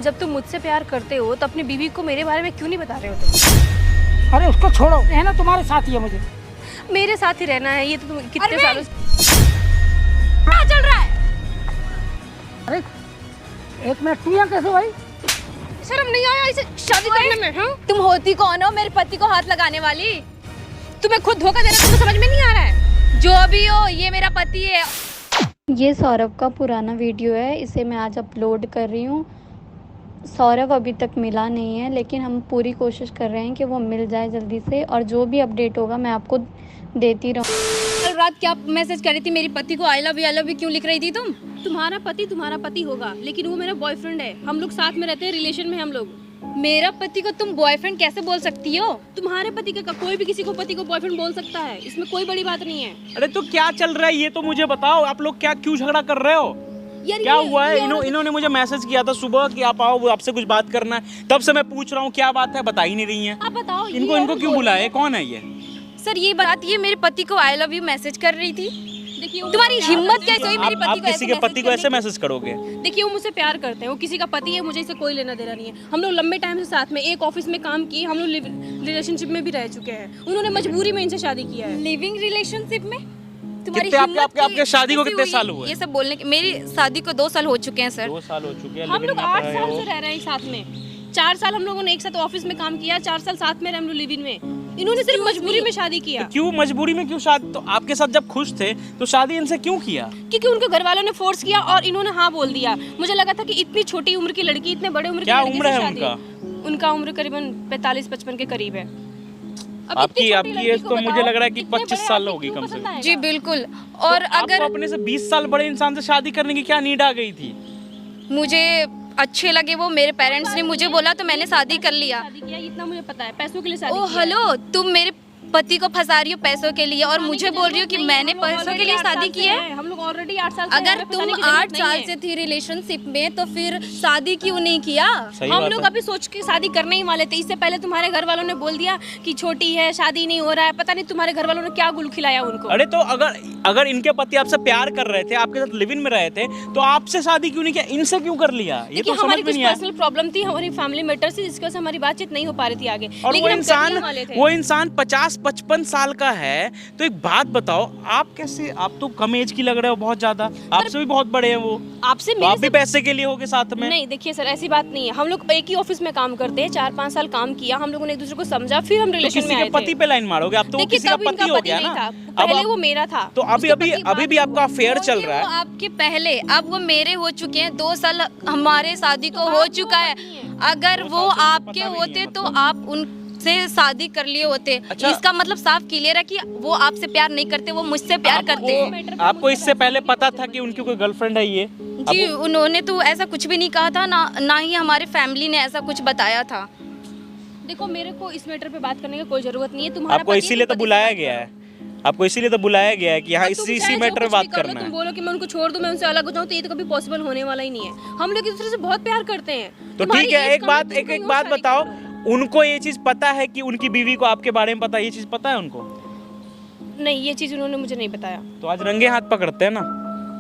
जब तुम मुझसे प्यार करते हो तो अपनी बीवी को मेरे बारे में क्यों नहीं बता रहे हो तुम? अरे उसको छोड़ो, रहना तुम्हारे साथ ही है मुझे। मेरे साथ ही रहना है, ये तो तुम कितने सालों से क्या चल रहा है? अरे एक मिनट, तू यहाँ कैसे भाई? शर्म नहीं आया इसे शादी करने में? हाँ, तुम होती कौन हो मेरे पति को हाथ लगाने वाली? तुम्हें खुद धोखा दे रहा है, तुम्हें समझ में नहीं आ रहा है? जो भी हो, ये मेरा पति है। ये सौरभ का पुराना वीडियो है, इसे मैं आज अपलोड कर रही हूँ। सौरभ अभी तक मिला नहीं है, लेकिन हम पूरी कोशिश कर रहे हैं कि वो मिल जाए जल्दी से, और जो भी अपडेट होगा मैं आपको देती रहूँ। कल रात क्या मैसेज कर रही थी मेरी पति को? आई लव यू क्यों लिख रही थी तुम? तुम्हारा पति होगा, लेकिन वो मेरा बॉयफ्रेंड है। हम लोग साथ में रहते हैं, रिलेशन में हम लोग। मेरा पति को तुम बॉयफ्रेंड कैसे बोल सकती हो? तुम्हारे पति का कोई भी किसी को पति को बॉयफ्रेंड बोल सकता है, इसमें कोई बड़ी बात नहीं है। अरे तो क्या चल रहा है ये तो मुझे बताओ। आप लोग क्या क्यों झगड़ा कर रहे हो? क्या हुआ है? इन्होंने मुझे मैसेज किया था सुबह कि आप आओ, आपसे कुछ बात करना है। तब से मैं पूछ रहा हूँ क्या बात है, बता ही नहीं रही हैं। आप बताओ। इनको क्यों बुलाया है? कौन है ये? सर ये बात, ये मेरे पति को आई लव यू मैसेज कर रही थी। देखिए तुम्हारी हिम्मत कैसे हुई मेरे पति आप को किसी के पति को ऐसे मैसेज करोगे? देखिए वो मुझसे प्यार करते हैं, वो किसी का पति है, मुझे इससे कोई लेना देना नहीं है। हम लोग लंबे टाइम से साथ में एक ऑफिस में काम किए, हम लोग रिलेशनशिप में भी रह चुके हैं। उन्होंने मजबूरी में इनसे शादी किया है। लिविंग रिलेशनशिप में? तुम्हारी कितने आपके शादी को कितने साल हुए? ये सब बोलने के, मेरी शादी को 2 साल हो चुके हैं सर। 2 साल हो चुके हैं। हम लोग 8 साल से रह रहे हैं एक साथ में। 4 साल हम लोगों ने एक साथ ऑफिस में काम किया, 4 साल साथ में रहे हम लोग लिव इन में। इन्होंने सिर्फ मजबूरी में शादी किया। तो क्यों मजबूरी में क्यों शादी? तो आपके साथ जब खुश थे तो शादी इनसे क्यों किया? क्योंकि उनके घर वालों ने फोर्स किया और इन्होंने हाँ बोल दिया। मुझे लगा था कि इतनी छोटी उम्र की लड़की इतने बड़े उम्र की क्या लड़की उम्र से है शादी? उनका उम्र करीबन 45-55 के करीब है। अब आपकी इतनी छोटी लड़की एज को तो मुझे बताओ, लग रहा है कि इतने 25 बड़े साल आदमी होगी क्यों कम से पसंद कम। आएगा? जी बिल्कुल। और तो अगर आपको अपने से 20 साल बड़े इंसान से शादी करने की क्या नीड आ गई थी? मुझे अच्छे लगे वो, मेरे पेरेंट्स ने मुझे बोला तो मैंने शादी कर लिया। शादी किया, इतना मुझे पता है, पैसों के लिए शादी ओ किया है। हेलो, तुम मेरे पति को फंसा रही हो पैसों के लिए और मुझे बोल रही हो कि मैंने पैसों के लिए शादी की है? हम लोग ऑलरेडी 8 साल से अगर हैं, तुम फंसाने की 8 जरूरत साल नहीं से है। थी रिलेशनशिप में तो फिर शादी क्यों नहीं किया? सही हम बात लोग है। अभी सोच के शादी करने ही वाले थे। इससे पहले तुम्हारे घर वालों ने बोल दिया कि छोटी है, शादी नहीं हो रहा है। पता नहीं तुम्हारे घर वालों ने क्या गुल खिलाया उनको। अरे तो अगर इनके पति आपसे प्यार कर रहे थे, आपके साथ लिव इन में रहे थे, तो आपसे शादी क्यों नहीं किया? इनसे क्यों कर लिया? ये तो हमारी समझ में कुछ नहीं आया। पर्सनल प्रॉब्लम थी, हमारी फैमिली मैटर थी, जिसकी वजह से हमारी बातचीत नहीं हो पा रही थी आगे। और लेकिन हम करने वाले थे। वो इंसान 50-55 साल का है। तो एक बात बताओ, आप कैसे, आप तो कम एज की लग रहे हो बहुत ज्यादा, आपसे भी बहुत बड़े हैं वो। आपसे तो मेरे आप भी से पैसे के लिए होगे साथ में? नहीं, देखिए सर ऐसी बात नहीं है। हम लोग एक ही ऑफिस में काम करते हैं, 4-5 साल काम किया, हम लोगों ने एक दूसरे को समझा, फिर हम तो रिलेशन किसी में के आए पति थे। पे लाइन मारोगे? अब तो वो देखिए किसी का तब इनका पति हो पति गया नहीं ना। था, अब पहले वो मेरा था। तो अभी भी आपका अफेयर चल रहा वो है। आपके पहले, अब वो मेरे हो चुके हैं। 2 साल हमारे शादी को हो चुका है। अगर वो आपके होते तो आप उनसे शादी कर लिए होते। अच्छा। इसका मतलब साफ क्लियर है कि वो आपसे प्यार नहीं करते, वो मुझसे प्यार करते हैं। आपको इससे पहले पता था कि उनकी कोई गर्लफ्रेंड है ये? जी उन्होंने तो ऐसा कुछ भी नहीं कहा था, ना ही हमारे फैमिली ने ऐसा कुछ बताया था। देखो मेरे को इस मैटर पे बात करने की कोई जरूरत नहीं है। तुम्हारा आपको पति इसीलिए तो पति से बुलाया बात गया करो। है। आपको इसीलिए तो बुलाया गया है कि हाँ तुम इसी चाहे जो मैटर में कुछ बात भी कर लो, करना तुम है। बोलो कि मैं उनको छोड़ दूं, मैं उनसे अलग हो जाऊं, तो ये तो कभी पॉसिबल होने वाला ही नहीं है। हम लोग एक दूसरे से बहुत प्यार करते हैं। तो तुम्हारी ठीक है, एज एक कम है, बात तुम कहीं और शादी बताओ, कर लो। उनको ये चीज पता है कि उनकी बीवी को आपके बारे में पता है? ये चीज पता है उनको? नहीं, ये चीज उन्होंने मुझे नहीं बताया। तो आज रंगे हाथ पकड़ते हैं ना,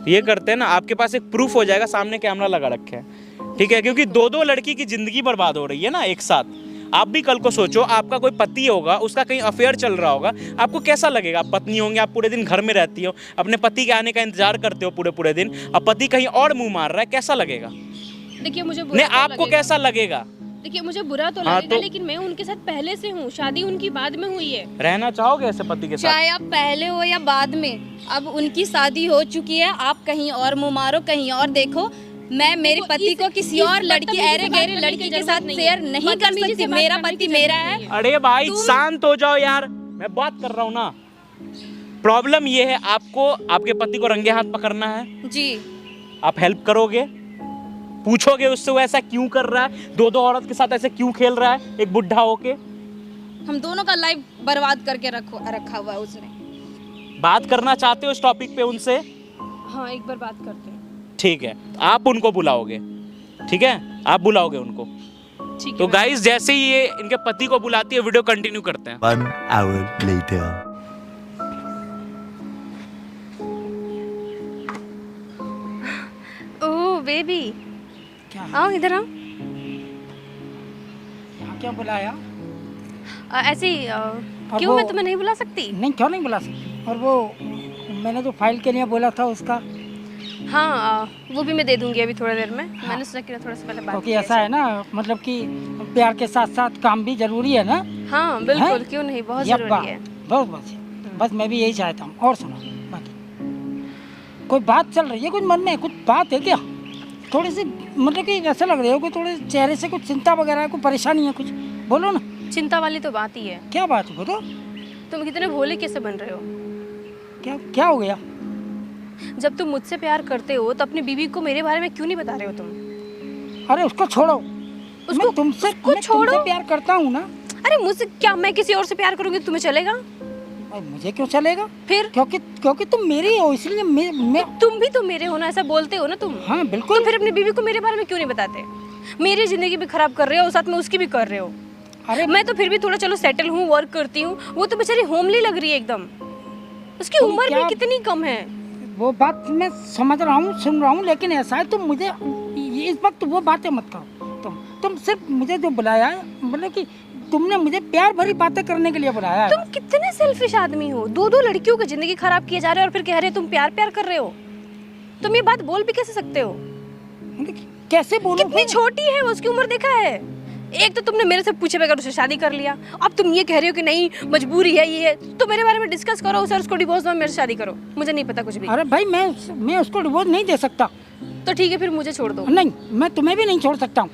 ये करते हैं ना। आपके पास एक प्रूफ हो जाएगा, सामने कैमरा लगा रखे हैं, ठीक है? क्योंकि 2-2 लड़की की जिंदगी बर्बाद हो रही है ना एक साथ। आप भी कल को सोचो, आपका कोई पति होगा, उसका कहीं अफेयर चल रहा होगा, आपको कैसा लगेगा? आप पत्नी होंगे, आप पूरे दिन घर में रहती हो, अपने पति के आने का इंतजार करते हो पूरे दिन, अब पति कहीं और मुंह मार रहा है, कैसा लगेगा? देखिए मुझे नहीं, बुरा तो आपको लगेगा। कैसा लगेगा? देखिए मुझे बुरा तो हाँ, लगेगा, तो- लेकिन मैं उनके साथ पहले से हूँ, शादी उनकी बाद में हुई है। रहना चाहोगे ऐसे पति के साथ? चाहे आप पहले हो या बाद में, अब उनकी शादी हो चुकी है। आप कहीं और मुँह मारो, कहीं और देखो। मैं मेरे पति को किसी और लड़की, अरे गहरे लड़की के साथ शेयर नहीं कर सकती। मेरा पति मेरा है। अरे भाई शांत हो जाओ यार, मैं बात कर रहा हूँ ना। प्रॉब्लम ये है, आपको आपके पति को रंगे हाथ पकड़ना है। जी आप हेल्प करोगे? पूछोगे उससे वो ऐसा क्यों कर रहा है? 2-2 औरत के साथ ऐसे क्यों खेल रहा है एक बुढ़ा होके? हम दोनों का लाइफ बर्बाद करके रखा हुआ है उसने। बात करना चाहते हो इस टॉपिक पे उनसे? हाँ, एक बार बात करते हैं। ठीक है, आप उनको बुलाओगे, ठीक है? आप बुलाओगे उनको। ठीक है। तो गाइस जैसे ही ये इनके पति को बुलाती है, वीडियो कंटिन्यू करते हैं। 1 hour later. ओह बेबी, क्या? आओ इधर आओ। क्यों बुलाया? ऐसे ही क्यों, वो- मैं तुम्हें नहीं बुला सकती? नहीं, क्यों नहीं बुला सकती? और वो मैंने जो फाइल के लिए बोला था उसका, हाँ वो भी मैं दे दूंगी अभी थोड़ी देर में। मैंने सोचा कि थोड़ा सा पहले बात क्योंकि की ऐसा है ना, मतलब कि प्यार के साथ साथ काम भी जरूरी है ना। हाँ बिल्कुल, हैं? क्यों नहीं, बहुत यप्पा, जरूरी है। बस मैं भी यही चाहता हूँ। और सुनो, बाकी कोई बात चल रही है कुछ मन में, कुछ बात है क्या? थोड़ी सी मतलब कि ऐसा लग रही हो कि थोड़े चेहरे से कुछ चिंता वगैरह है, कोई परेशानी है, कुछ बोलो ना। चिंता वाली तो बात ही है। क्या बात है बोलो? तुम कितने भोले कैसे बन रहे हो? क्या क्या हो गया? जब तुम मुझसे प्यार करते हो तो अपनी बीवी को मेरे बारे में क्यों नहीं बता रहे हो तुम? अरे उसको छोड़ो, मैं तुमसे प्यार करता हूँ ना। अरे मुझसे क्या, मैं किसी और से प्यार करूंगी तो तुम्हें चलेगा? और मुझे क्यों चलेगा? फिर क्योंकि तुम मेरी हो, इसलिए मैं तुम भी तो मेरे हो ना, ऐसा बोलते हो ना तुम। हाँ बिल्कुल। तो फिर अपनी बीवी को मेरे बारे में क्यों नहीं बताते? मेरी जिंदगी भी खराब कर रहे हो, साथ में उसकी भी कर रहे हो। अरे मैं तो फिर भी थोड़ा चलो सेटल हूँ, वर्क करती हूँ। वो तो बेचारी होमली लग रही है एकदम, उसकी तुम उम्र भी क्या- कितनी कम है। वो बात मैं समझ रहा हूँ, सुन रहा हूँ, लेकिन ऐसा है तुम मुझे इस वक्त वो बातें मत करो। तुम सिर्फ मुझे जो बुलाया है, मतलब कि तुमने मुझे प्यार भरी बातें करने के लिए बुलाया है। तुम कितने सेल्फिश आदमी हो, दो लड़कियों की जिंदगी खराब किए जा रहे हो और फिर कह रहे हो तुम प्यार प्यार कर रहे हो। तुम ये बात बोल भी कैसे सकते हो? कैसे बोलूं? कितनी छोटी है वो, उसकी उम्र देखा है? एक तो तुमने मेरे से पूछे बगैर उससे शादी कर लिया, अब तुम ये कह रहे हो कि नहीं मजबूरी है ये है। तो मेरे बारे में डिस्कस करो उसे, उसको डिवोर्स दो, मेरे से शादी करो। मुझे नहीं पता कुछ भी। अरे भाई मैं उसको डिवोर्स नहीं दे सकता। तो ठीक है फिर मुझे छोड़ दो। नहीं, मैं तुम्हें भी नहीं छोड़ सकता हूँ।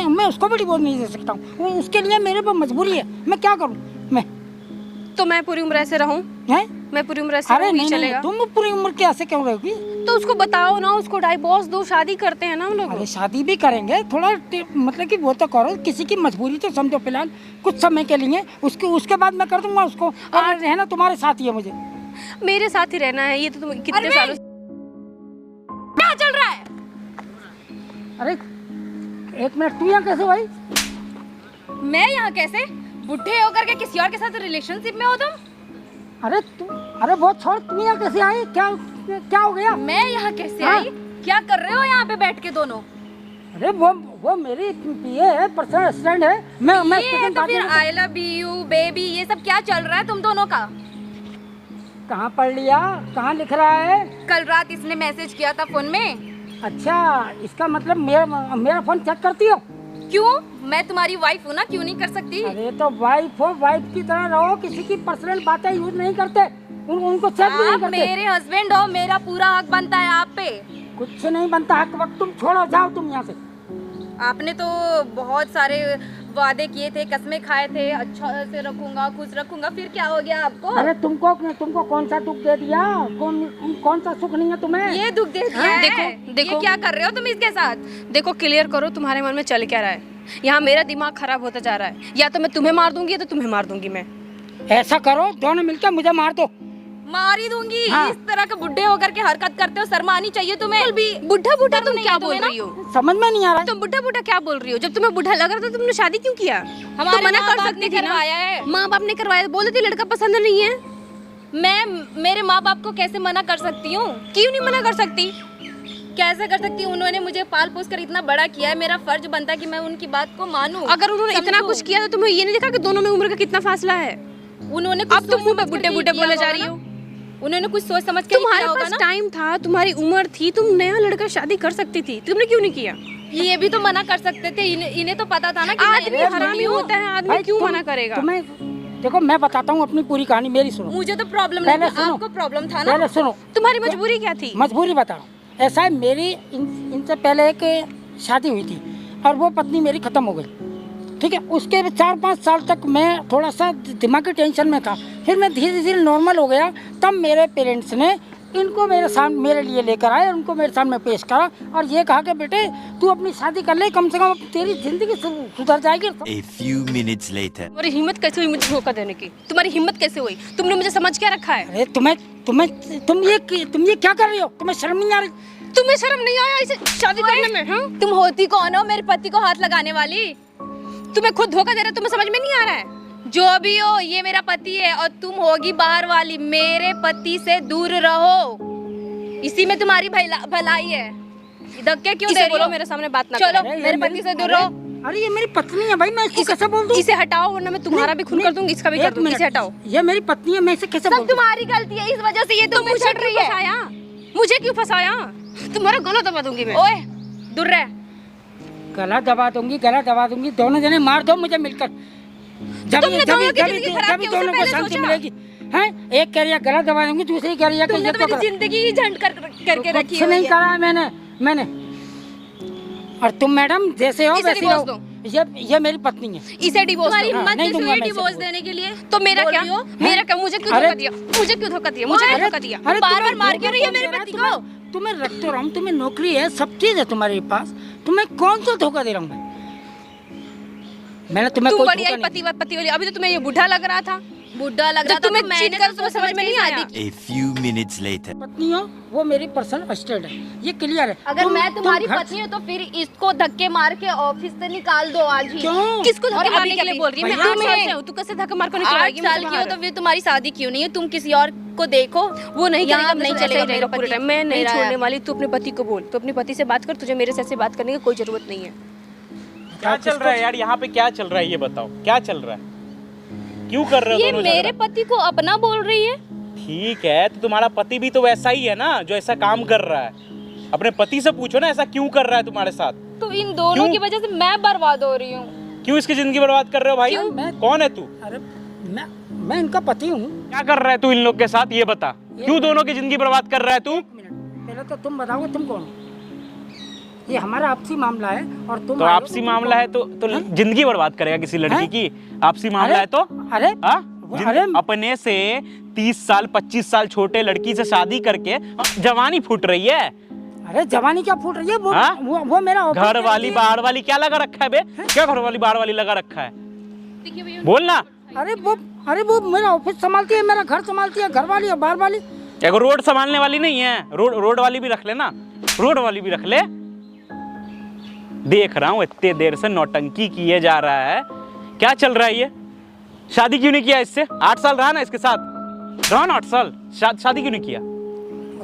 मैं उसको भी डिवोर्स नहीं दे सकता हूँ। उसके लिए मेरे पर मजबूरी है। मैं क्या करूँ? तो मैं पूरी उम्र ऐसे रहूं? हैं? मैं पूरी उम्र ऐसे अरे रहूं, ये नहीं, चलेगा? तुम पूरी उम्र कैसे क्यों रहोगी? तो उसको बताओ ना, उसको डाइवोर्स दो, शादी करते हैं ना हम लोग। अरे शादी भी करेंगे, थोड़ा मतलब कि वो तो करो, किसी की मजबूरी तो समझो फिलहाल कुछ समय के लिए। उसके बाद मैं कर दूंगा उसको। और रहना तुम्हारे साथ ही है मुझे। मेरे साथ ही रहना है, ये तो तुम कितने सालों से। क्या चल रहा है? अरे एक मिनट, तू यहाँ कैसे भाई? मैं यहाँ कैसे? बुढ़े होकर के किसी और के साथ रिलेशनशिप में हो तुम? अरे वो छोड़, तू यहाँ कैसे आई? क्या हो गया? मैं यहाँ कैसे हाँ? आई? क्या कर रहे हो यहाँ पे बैठ के दोनों? अरे वो मेरी ये है, पर्सनल असिस्टेंट है। मैं ये है तो फिर आई लव यू बेबी ये सब क्या चल रहा है तुम दोनों का? कहाँ पढ़ लिया? कहाँ लिख रहा है? कल रात इसने मैसेज किया था फोन में। अच्छा, इसका मतलब मेरा फोन चेक करती हो? क्यों? मैं तुम्हारी वाइफ हूँ ना, क्यों नहीं कर सकती? अरे तो वाइफ हो, वाइफ की तरह रहो, किसी की पर्सनल बातें यूज नहीं करते, उनको चेक भी नहीं आप करते। मेरे हस्बैंड हो, मेरा पूरा हक बनता है आप पे। कुछ नहीं बनता हक वक्त, तुम छोड़ो, जाओ तुम यहाँ से। आपने तो बहुत सारे वादे किए थे, कसमें खाए थे, अच्छा से रखूंगा, खुश रखूंगा, फिर क्या हो गया आपको? अरे तुमको कौन सा दुख दे दिया? कौन सा सुख नहीं है तुम्हें? ये दुख दे दिया है। देखो ये क्या कर रहे हो तुम इसके साथ? देखो क्लियर करो तुम्हारे मन में चल क्या रहा है। यहाँ मेरा दिमाग खराब होता जा रहा है, या तो मैं तुम्हें मार दूंगी या तो तुम्हें मार दूंगी मैं। ऐसा करो, दोनों मिलकर मुझे मार दो। मार ही दूंगी। हाँ। इस तरह के बुढ़े होकर के हरकत करते हो, शर्म आनी चाहिए तुम्हें भी। बुढ़ा बुढ़ा तुम नहीं क्या है बोल तुम्हें ना? रही हो? समझ में नहीं आ रहा है। तुम बुढ़ा बुढ़ा क्या बोल रही हो? जब तुम्हें बुढ़ा लग रहा था तुमने शादी क्यों किया? हमारे तो मना माँ कर बाप सकती ने थी ना। करवाया है। माँ बाप ने करवाया, बोल देती लड़का पसंद नहीं है। मैं मेरे माँ बाप को कैसे मना कर सकती हूँ? क्यों नहीं मना कर सकती? कैसे कर सकती हूँ? उन्होंने मुझे पाल पोस कर इतना बड़ा किया है, मेरा फर्ज बनता है कि मैं उनकी बात को मानूं। अगर उन्होंने इतना समझूं। कुछ किया तो तुम्हें ये नहीं देखा कि दोनों में उम्र का कितना फासला है? उन्होंने कुछ अब तुम सोच मुंह पे समझ कर बुढ़े ही बुढ़े किया बोले जा होगा रही ना। हो। उन्होंने कुछ सोच समझ के ही तुम्हारे किया होगा पास ना। टाइम था, तुम्हारी उम्र थी, तुम नया लड़का शादी कर सकती थी, तुमने क्यों नहीं किया? ये भी तो मना कर सकते थे, इन्हें तो पता था ना कि आदमी मैं हरामी होता है, आदमी भाई, क्यों तुम- मना करेगा? तुम्हें देखो, मैं बताता हूँ अपनी पूरी कहानी, मेरी सुनो। मुझे तो प्रॉब्लम पहले नहीं थी, सुनो। आपको प्रॉब्लम था ना। पहले सुनो, तुम्हारी मजबूरी क्या थी? मजबूरी बताओ। ऐसा है, मेरी इनसे पहले एक शादी हुई थी और वो पत्नी मेरी खत्म हो गई। ठीक है, उसके 4-5 साल तक मैं थोड़ा सा दिमागी टेंशन में था। फिर मैं धीरे धीरे नॉर्मल हो गया। तब मेरे पेरेंट्स ने इनको मेरे लिए लेकर आए, उनको मेरे सामने पेश करा और ये कहा कि बेटे तू अपनी शादी कर ले, कम से कम तेरी जिंदगी सुधर जाएगी। A few minutes later. तुम्हारी हिम्मत कैसे हुई मुझे धोखा देने की? तुम्हारी हिम्मत कैसे हुई? तुमने मुझे समझ क्या रखा है? अरे तुम ये क्या कर रही हो? तुम्हें शर्म नहीं आ रही? तुम्हें शर्म नहीं आया इसे शादी करने में? हाँ, तुम होती कौन हो मेरे पति को हाथ लगाने वाली? तुम्हें खुद धोखा दे रहा है, तुम्हें समझ में नहीं आ रहा है? जो भी हो, ये मेरा पति है और तुम होगी बाहर वाली। मेरे पति से दूर रहो, इसी में तुम्हारी भलाई है। धक्के क्यों दे इसे रही बोलो हो? मेरे सामने बात ना चलो करो। अरे ये मेरे मेरी- पति से दूर अरे- रहो। अरे ये मेरी पत्नी है भाई, मैं इसको कैसे बोल दूं? इसे हटाओ वरना मैं तुम्हारा भी खून कर दूंगी, इसका भी कर एक दूंगी। मिनट, इसे हटाओ। ये मेरी पत्नी है, मैं इसे कैसे बोल सब दूं? तुम्हारी गलती है, इस वजह से ये तुम मुझे क्यों फंसाया? मुझे क्यों फंसाया? तुम्हारा गला दबा दूंगी मैं। ओए दूर रह। गला दबा दूंगी, दोनों जने मार दो मुझे मिलकर। जब तुमने दोनों की जिंदगी खराब की, उससे दोनों को पहले शांति सोचा। मिलेगी। हैं, एक कह रही है गला दबा दूंगी, दूसरी कह रही है कि तुमने ये तो तो मेरी जिंदगी ही झंड करके रखी कुछ हुई नहीं है। करा है मैंने। और तुम मैडम जैसे हो इसे वैसे डिवोर्स रहो। ये मेरी पत्नी है। इसे डिवोर्स तुम्हारी दो। हिम्मत नहीं किस दूंगा हुई मैं इसे डिवोर्स divorce। देने के लिए? तो मेरा बोल क्या? रही हो? मेरा क्या? मुझे क्यों अरे- धोखा दिया? मुझे क्यों धोखा दिया? मुझे धोखा दिया। अरे बार-बार तुम्हें मार क्यों रही है धोखा मेरे दे पति रहा है? को? तुम्हें रख तो रहा हूँ, तुम्हें नौकरी है, सब चीज है तुम्हारे पास, तुम्हें कौन सा धोखा दे रहा हूँ मैंने तुम्हें तुम कोई बड़ी धोखा आई नहीं पति वाली। अभी तो तुम्हें ये बुढ़ा लग रहा था। बुढ़ा लग रहा जब था तुम्हें तो चीट मैंने कर तो तुम्हें समझ में नहीं आया। A few minutes later. पत्नी हो, वो मेरी पर्सनल असिस्टेंट है, ये क्लियर है। अगर मैं तुम्हारी घर- पत्नी हूँ तो फिर इसको धक्के मार के ऑफिस से निकाल दो आज ही। क्यों? किसको धक्के और मारने अभी के लिए अभी बोल रही है? मैं भैया, 8 साल से हूँ। तू कैसे धक्का मार कर 8 निकलवाएगी मुझे साल की हो बाहर? तो फिर तुम्हारी शादी क्यों नहीं है? तुम किसी और को देखो। वो नहीं यहाँ करेगा, नहीं नहीं चलेगा चलेगा मेरा पूरे पति। टाइम। मैं नहीं मेरा छोड़ने है। वाली। तू अपने पति को बोल, तू अपने पति से बात कर। तुझे मेरे से ऐसे बात करने की कोई जरूरत नहीं है। क्या चल रहा है यार यहाँ पे? क्या चल रहा है ये बताओ, क्या चल रहा है? क्यों कर रहे हो ये दोनों मेरे झगड़ा? पति को अपना बोल रही है। ठीक है, तो तुम्हारा पति भी तो वैसा ही है ना जो ऐसा काम कर रहा है। अपने पति से पूछो ना ऐसा क्यों कर रहा है तुम्हारे साथ। तो इन दोनों क्यों? की वजह से मैं बर्बाद हो रही हूँ। क्यों इसकी जिंदगी बर्बाद कर रहे हो भाई? क्यों? मैं- कौन है तू? अरे मैं इनका पति हूँ। क्या कर रहा है तू इन लोग के साथ ये बता। क्यों दोनों की जिंदगी बर्बाद कर रहा है तू? एक मिनट, पहले तो तुम बताओगे तुम कौन हो? ये हमारा आपसी मामला है और तुम तो आए हो, आपसी तुम मामला कौन है तो जिंदगी बर्बाद करेगा किसी लड़की हैं? की? आपसी मामला है तो अरे हाँ? अरे अपने से 30 साल 25 साल छोटे लड़की से शादी करके जवानी फूट रही है। अरे जवानी क्या फूट रही है? हाँ? वो मेरा ऑफिस घर है, वाली ये- बाहर वाली क्या लगा रखा है बे? क्या घर वाली बाहर वाली लगा रखा है? बोलना। अरे वो मेरा ऑफिस संभालती है, मेरा घर संभालती है, घर वाली और बाहर वाली। एगो रोड संभालने वाली नहीं है? रोड वाली भी रख ले ना, रोड वाली भी रख ले। देख रहा हूँ इतने देर से नौटंकी किए जा रहा है। क्या चल रहा है ये? शादी क्यों नहीं किया इससे? 8 साल रहा ना इसके साथ, रहा ना 8 साल। शादी क्यों नहीं किया?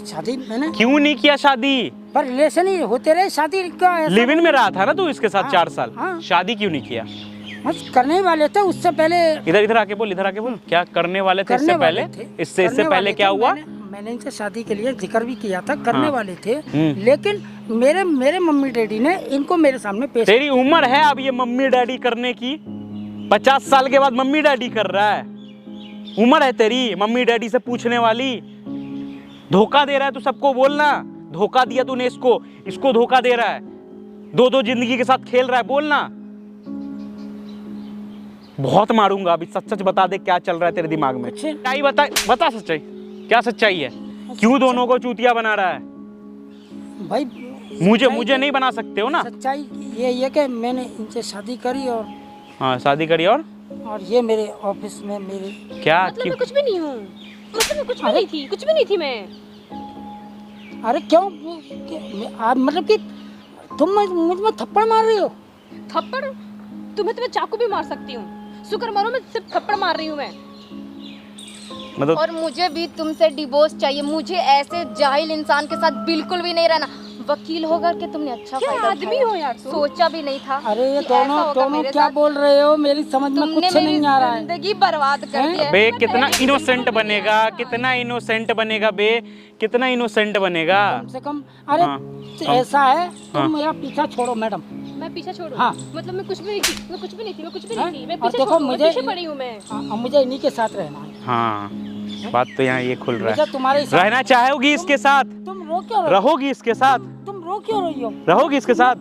शादी मैंने क्यों नहीं किया शादी? पर रिलेशन ही होते रहे, शादी का ऐसा लिव इन में रहा था ना तू इसके साथ हाँ, 4 साल। हाँ। शादी क्यों नहीं किया? बस करने ही वाले थे उससे पहले। इधर आके बोल, इधर आके बोल। क्या करने वाले थे करने इससे वाले पहले? थे, इससे करने पहले वाले क्या थे। हुआ? मैंने इनसे शादी के लिए जिक्र भी किया था, करने हाँ। वाले थे, लेकिन मेरे मम्मी डैडी ने इनको मेरे सामने पेश। तेरी उम्र है अब ये मम्मी डैडी करने की? 50 साल के बाद मम्मी डैडी कर रहा है? उम्र है तेरी मम्मी डैडी से पूछने वाली? धोखा दे रहा है तू सबको, बोलना। धोखा दिया तूने इसको धोखा दे रहा है। 2 जिंदगी के साथ खेल रहा है, बोलना। बहुत मारूंगा अभी। सच बता दे क्या चल रहा है तेरे दिमाग में। सच्चाई बता सच्चाई। क्या सच्चाई है? क्यों दोनों को चूतिया बना रहा है? भाई मुझे नहीं बना सकते हो ना? सच्चाई ये कि मैंने इनसे शादी करी और हाँ शादी करी और ये मेरे ऑफिस में मेरे क्या मतलब मैं कुछ भी नहीं हूँ। मतलब मैं कुछ भी नहीं थी, कुछ भी नहीं थी मैं। अरे क्यों आप मतलब कि तुम मुझ में थप्पड़ मार रही हो? थप्पड़? तुम्हें चाकू भी मार सकती हूँ। शुक्र मारो मैं सिर्फ थप्पड़ मार रही हूँ मैं। मतलब और मुझे भी तुमसे डिवोर्स चाहिए। मुझे ऐसे जाहिल इंसान के साथ बिल्कुल भी नहीं रहना। वकील होकर के तुमने अच्छा क्या फायदा आदमी उठाया। हो यार तुम? सोचा भी नहीं था। अरे ये कि ऐसा दोनों होगा दोनों मेरे क्या साथ। बोल रहे हो? मेरी समझ में तुमने कुछ मेरी नहीं आ रहा है। जिंदगी बर्बाद कर दी है। बे कितना इनोसेंट बनेगा, कितना इनोसेंट बनेगा बे, कितना इनोसेंट बनेगा। कम से कम अरे हाँ, ऐसा है, तुम हाँ। मेरा पीछा छोड़ो मैडम। मैं पीछे छोड़ू? हाँ। मतलब मैं कुछ भी नहीं थी, मैं कुछ भी नहीं थी, मैं कुछ भी हाँ? नहीं थी। मैं और पीछे देखो छोड़ू, मैं मुझे पीछे पड़ी हूँ मैं। अब मुझे इन्हीं के साथ रहना है। हाँ बात तो यहाँ ये खुल रहा मुझे है। तुम्हारे साथ रहना चाहोगी इसके साथ? तुम रो क्यों रहे हो? रहोगी इसके साथ? तुम रो क्यों रही हो? रहोगी इसके साथ?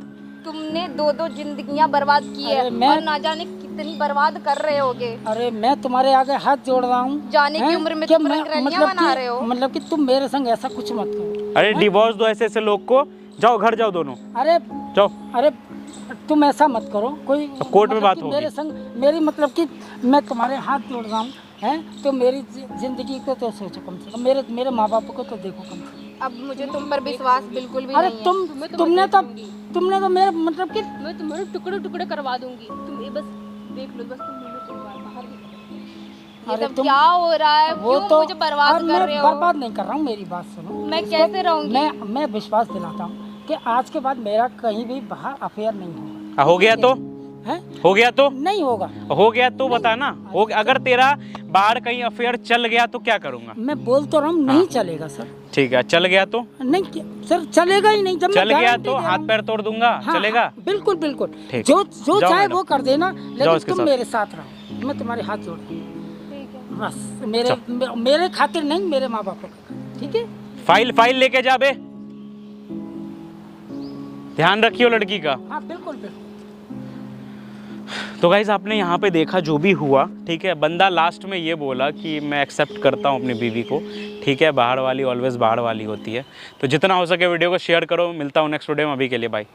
तुमने 2 जिंदगियां बर्बाद की है अरे मैं- और ना जाने कितनी बर्बाद कर रहे होगे। अरे मैं तुम्हारे आगे हाथ जोड़ रहा हूँ। जाने की हैं? उम्र में कि तुम मैं- रंगरलियां बना रहे हो। मतलब कि तुम मेरे संग ऐसा कुछ मत करो। अरे डिवोर्स दो ऐसे लोग को। जाओ घर जाओ दोनों, अरे जाओ। अरे तुम ऐसा मत करो। कोई कोर्ट में मतलब बात कि होगी। मेरे संग मेरी मतलब कि मैं तुम्हारे हाथ जोड़ रहा हूँ, हैं? तो मेरी जिंदगी को तो सोचो कम से कम, मेरे माँ बाप को तो देखो कम से कम। अब मुझे तुम पर विश्वास बिल्कुल भी अरे नहीं है। तुमने तो मेरे मतलब कि मैं तुम्हारे टुकड़े टुकड़े करवा दूंगी। तुम ये बस देख लो, बस तुम मुझे बाहर भी। ये अरे सब तुम- क्या हो रहा है? वो क्यों तो मुझे बर्बाद अब कर मैं रहे हो? बर्बाद नहीं कर रहा हूँ, मेरी बात सुनो। मैं कैसे रहूंगी? मैं विश्वास दिलाता हूँ कि आज के बाद मेरा कहीं भी बाहर अफेयर नहीं होगा। हो गया तो है हो गया तो नहीं होगा। हो गया तो बता ना, हो अगर तेरा बाहर कहीं अफेयर चल गया तो क्या करूंगा? मैं बोल तो रहा हूँ नहीं चलेगा सर। ठीक है, चल गया तो? नहीं सर चलेगा ही नहीं। जब मैं चल गया गारंटी तो दे रहा हाथ हूँ। पैर तोड़ दूंगा, हाँ, चलेगा? हाँ, बिल्कुल बिल्कुल, ठीक। जो जाओ चाहे मैडम। वो कर देना, जाओ लेकिन इसके तुम साथ। मेरे साथ रहो। मैं तुम्हारे हाथ जोड़ बस, मेरे खातिर नहीं, मेरे माँ बाप को, ठीक है? फाइल लेके जा बे, ध्यान रखियो लड़की का। हाँ बिल्कुल बिल्कुल। तो गाइज आपने यहाँ पे देखा जो भी हुआ, ठीक है। बंदा लास्ट में ये बोला कि मैं एक्सेप्ट करता हूँ अपनी बीवी को, ठीक है। बाहर वाली ऑलवेज बाहर वाली होती है। तो जितना हो सके वीडियो को शेयर करो। मिलता हूँ नेक्स्ट वीडियो में, अभी के लिए बाय।